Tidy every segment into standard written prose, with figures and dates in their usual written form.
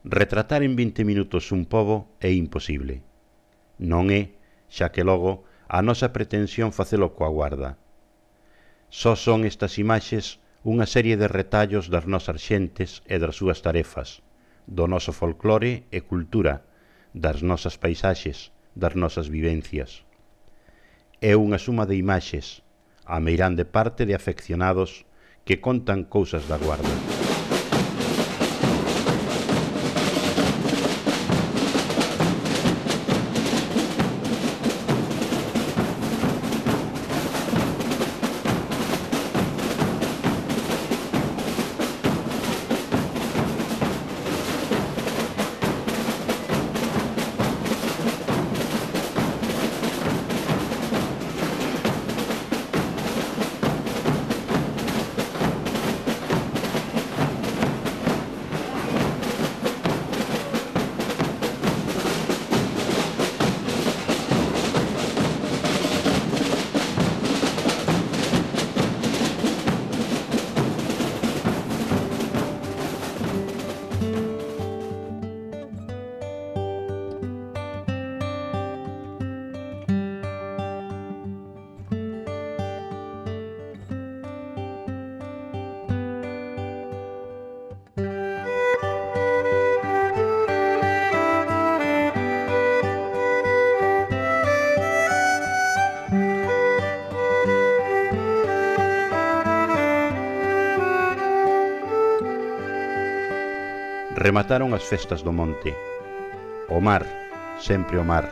Retratar en 20 minutos un pobo é imposible. Non é, xa que logo, a nosa pretensión facelo coa Guarda. Só son estas imaxes unha serie de retallos das nosas xentes e das súas tarefas, do noso folclore e cultura, das nosas paisaxes, das nosas vivencias. É unha suma de imaxes, a meirande parte de afeccionados que contan cousas da Guarda. Remataron as festas do monte. O mar, sempre o mar.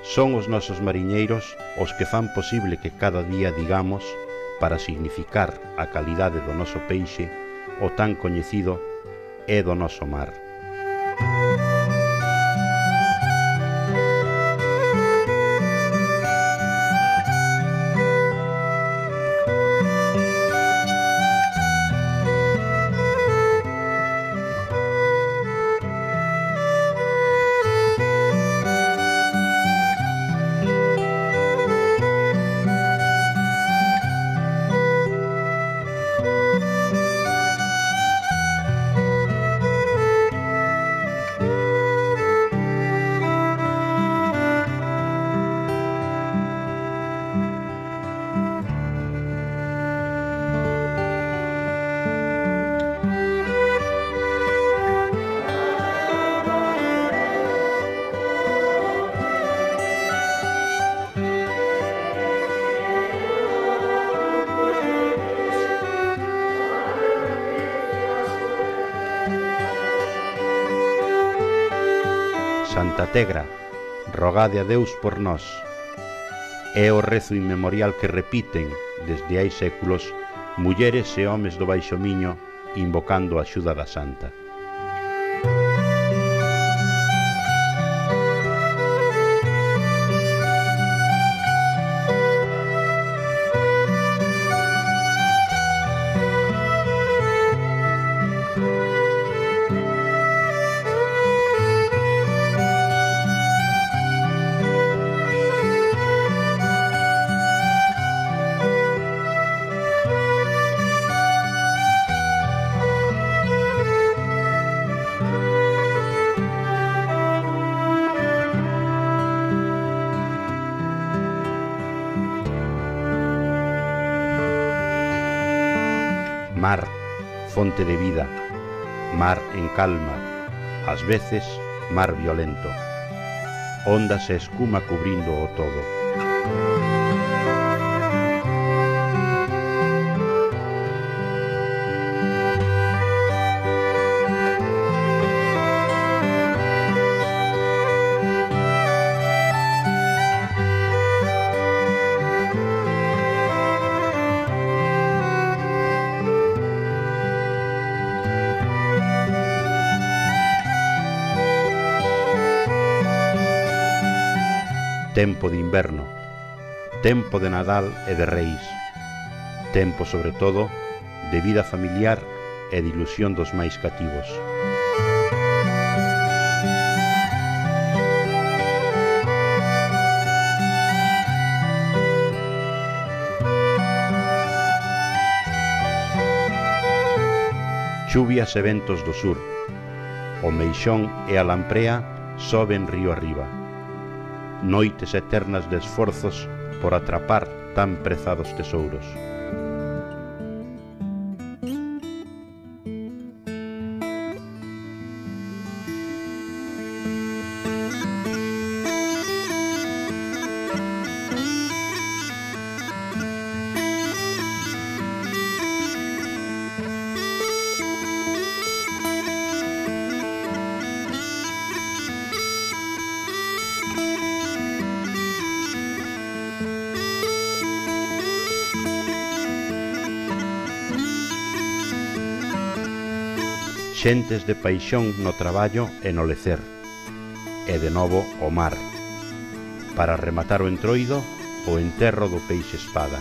Son os nosos mariñeiros os que fan posible que cada día digamos, para significar a calidade do noso peixe, o tan coñecido é do noso mar. Santa Tegra, rogade a Deus por nós. É o rezo inmemorial que repiten, desde hai séculos, mulleres e homes do Baixo Miño invocando a axuda da Santa. Mar, fonte de vida, mar en calma, ás veces mar violento, ondas e escuma cubrindo o todo. Tempo de inverno, tempo de Nadal e de Reis, tempo, sobre todo, de vida familiar e de ilusión dos máis cativos. Chuvias e ventos do sur, o meixón e a lamprea soben río arriba. Noites eternas de esforzos por atrapar tan prezados tesouros. Xentes de paixón no traballo e no lecer, e de novo o mar, para rematar o entroido, o enterro do peixe espada.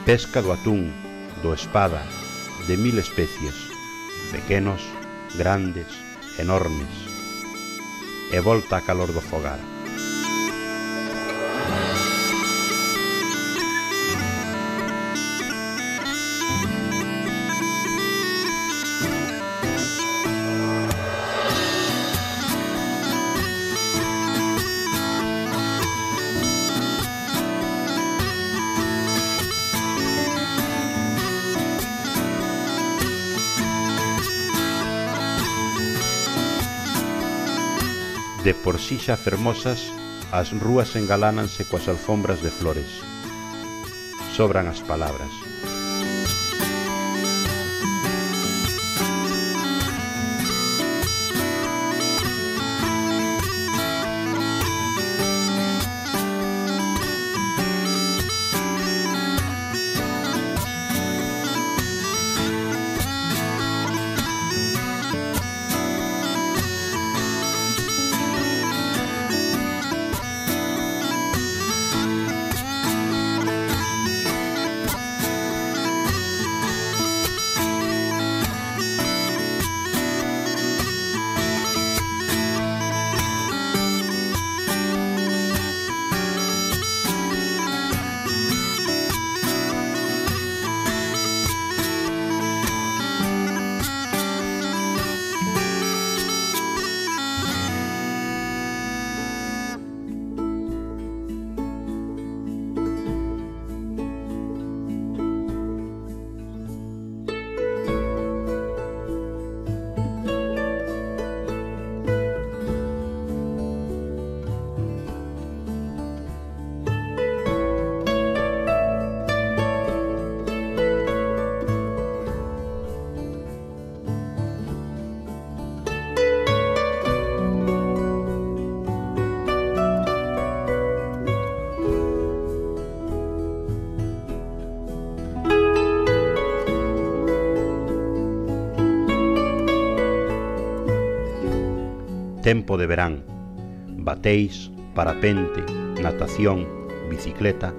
Pesca do atún, do espada, de 1000 especies, pequenos, grandes, enormes, e volta a calor do fogar. De por si xa fermosas, as rúas engalánanse coas alfombras de flores. Sobran as palabras. Tempo de verán, bateis, parapente, natación, bicicleta,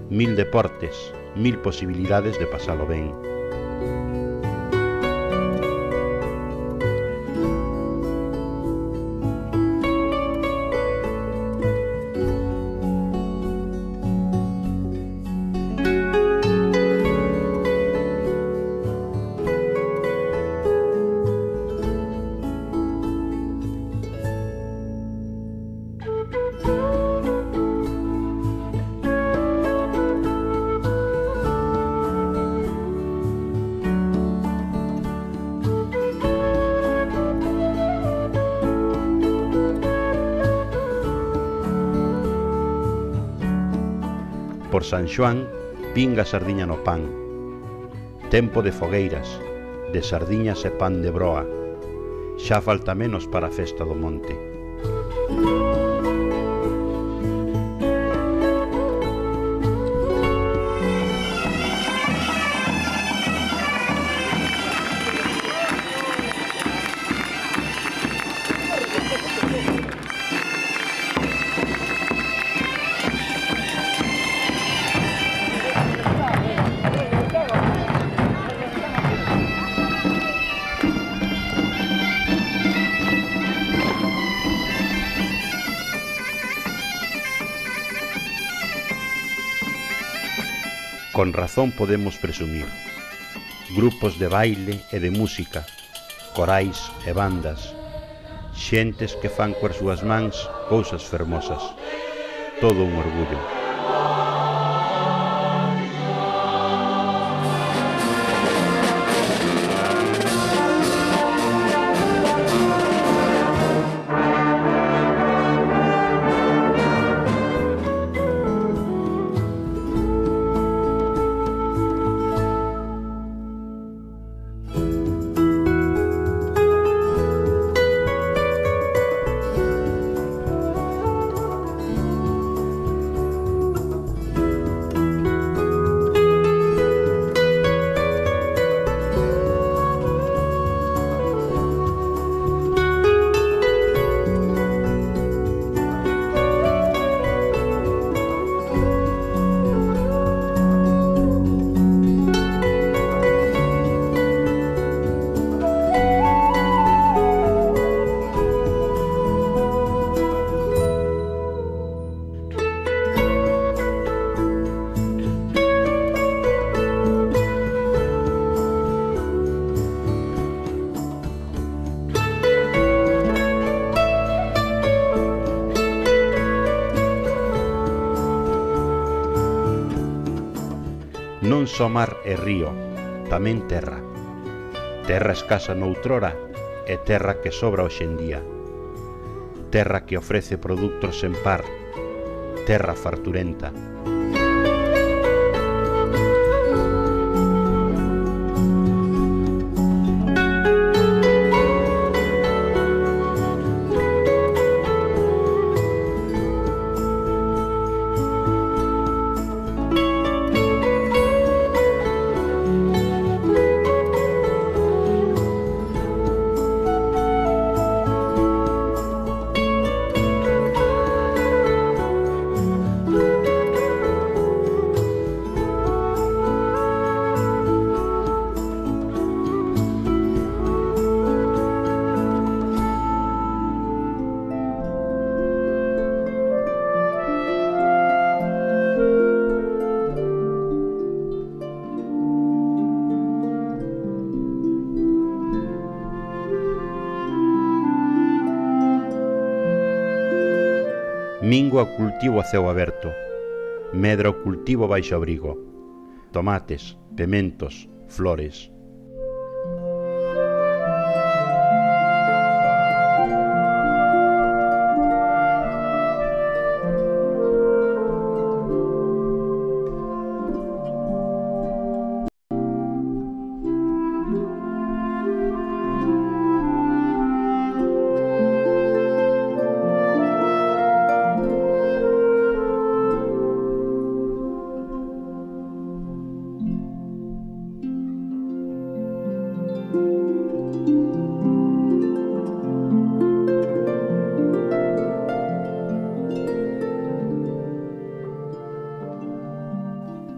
1000 deportes, 1000 posibilidades de pasalo ben. por San Xoán pinga sardiña no pan. Tempo de fogueiras, de sardiñas e pan de broa. Xa falta menos para a festa do monte. Con razón podemos presumir grupos de baile e de música, corais e bandas, xentes que fan coas súas mans cousas fermosas, todo un orgullo. Non só mar e río, tamén terra. Terra escasa noutrora e terra que sobra hoxendía. Terra que ofrece produtos sen par, terra farturenta. Mingua o cultivo a ceo aberto, medra o cultivo baixo abrigo, tomates, pementos, flores.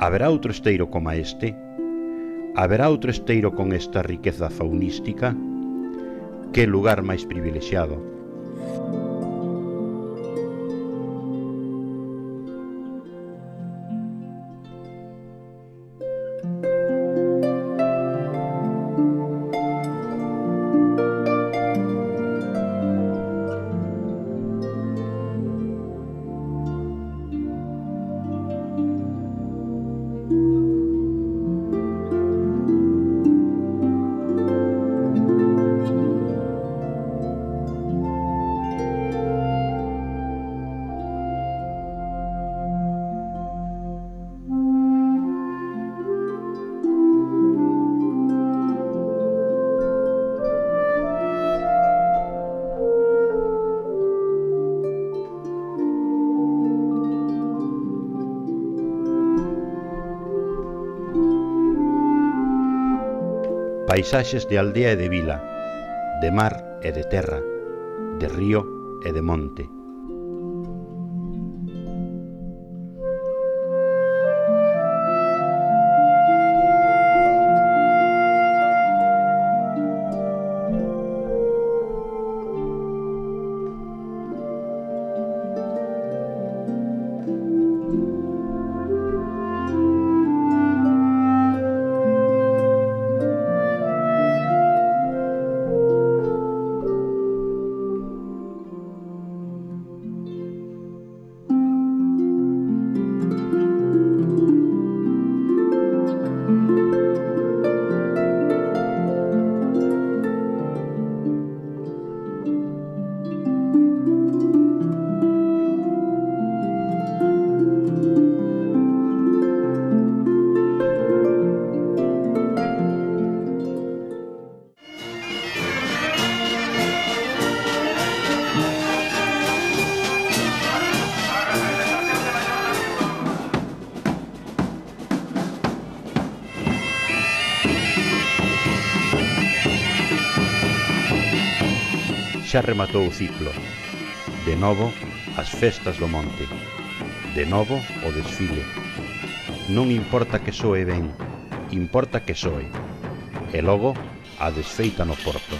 Haberá outro esteiro como este? Haberá outro esteiro con esta riqueza faunística? Que lugar máis privilexiado! paisaxes de aldea e de vila, de mar e de terra, de río e de monte. Xa rematou o ciclo. De novo, as festas do monte. De novo, o desfile. Non importa que soe ben, importa que soe. E logo, a desfeita no porto.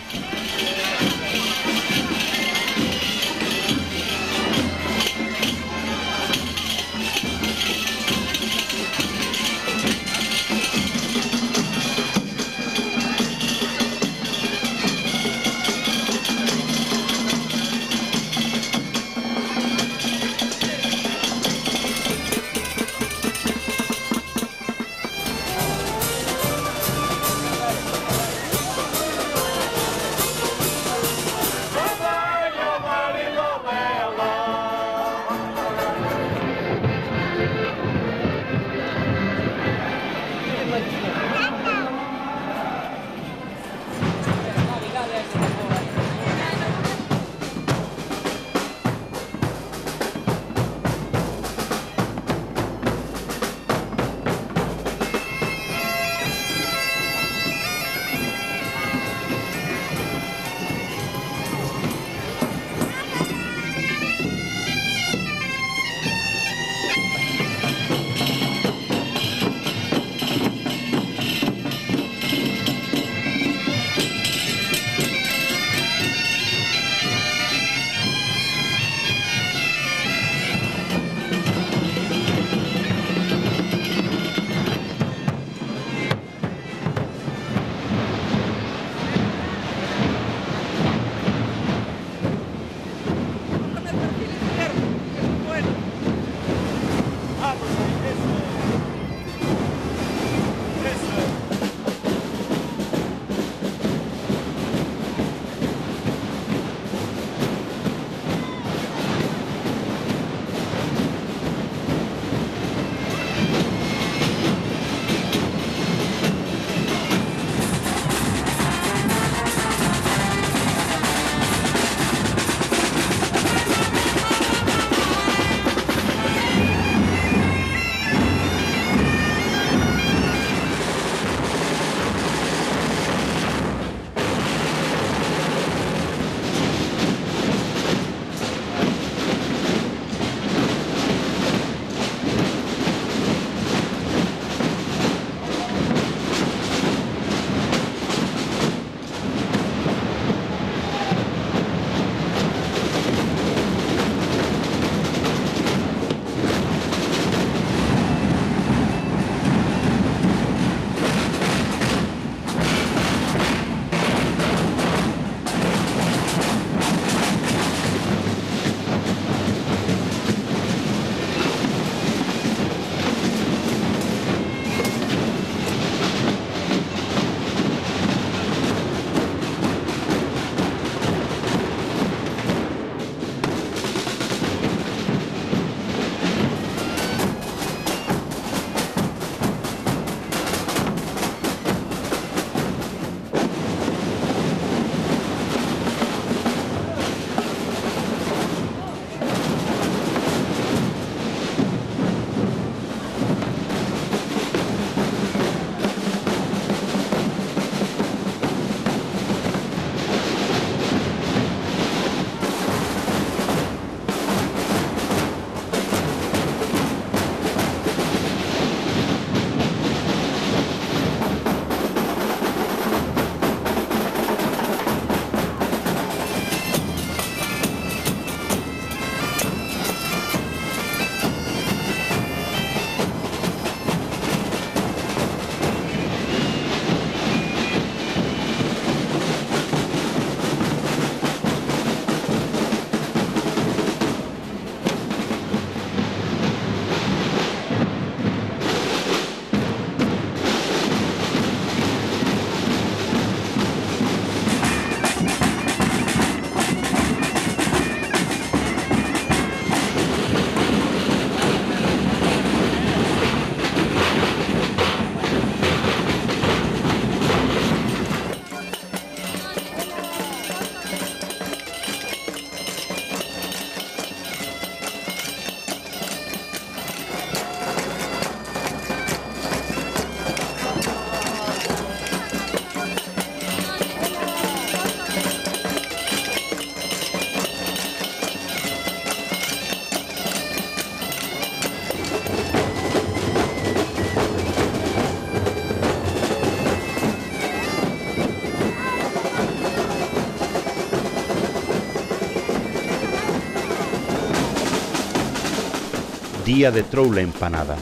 Día de troula empanada,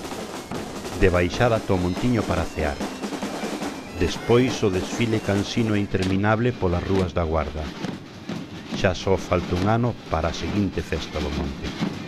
de baixada to Montiño para cear. Despois o desfile cansino e interminable polas rúas da Guarda. Xa só falta un ano para a seguinte festa do monte.